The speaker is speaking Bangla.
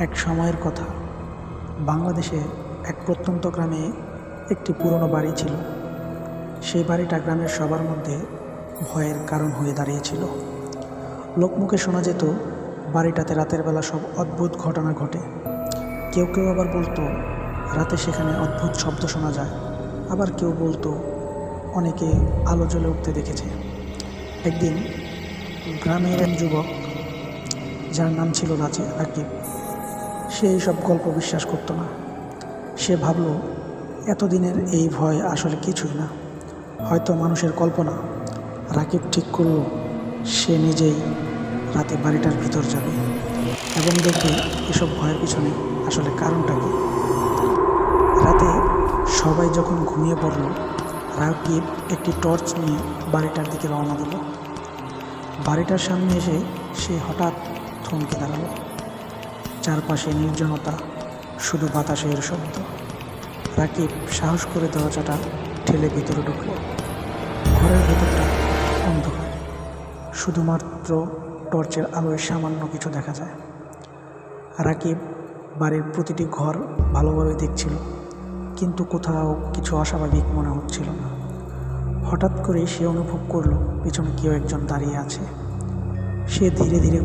এক সময়ের কথা, বাংলাদেশে এক প্রত্যন্ত গ্রামে একটি পুরনো বাড়ি ছিল। সেই বাড়িটা গ্রামের সবার মধ্যে ভয়ের কারণ হয়ে দাঁড়িয়েছিল। লোকমুখে শোনা যেত বাড়িটাতে রাতের বেলা সব অদ্ভুত ঘটনা ঘটে। কেউ কেউ আবার বলতো রাতে সেখানে অদ্ভুত শব্দ শোনা যায়, আবার কেউ বলতো অনেকে আলো জ্বলে উঠতে দেখেছে। একদিন গ্রামের এক যুবক, যার নাম ছিল রাকিব, সে এইসব গল্প বিশ্বাস করতো না। সে ভাবল এতদিনের এই ভয় আসলে কিছুই না, হয়তো মানুষের কল্পনা। রাকিব ঠিক করল সে নিজেই রাতে বাড়িটার ভিতর যাবে এবং দেখবে এসব ভয়ের পিছনে আসলে কারণটা কি। রাতে সবাই যখন ঘুমিয়ে পড়ল, রাকিব একটি টর্চ নিয়ে বাড়িটার দিকে রওনা দিল। বাড়িটার সামনে এসে সে হঠাৎ থমকে দাঁড়ালো। চারপাশে নির্জনতা, শুধু বাতাসের শব্দ। রাকিব সাহস করে দরজাটা ঠেলে ভিতরে ঢুকল। ঘরের ভেতরটা অন্ধকার, শুধুমাত্র টর্চের আলোয় সামান্য কিছু দেখা যায়। রাকিব বাড়ির প্রতিটি ঘর ভালোভাবে দেখছিল, কিন্তু কোথাও কিছু অস্বাভাবিক মনে হচ্ছিল না। হঠাৎ করে সে অনুভব করলো পিছনে কেউ একজন দাঁড়িয়ে আছে। সে ধীরে ধীরে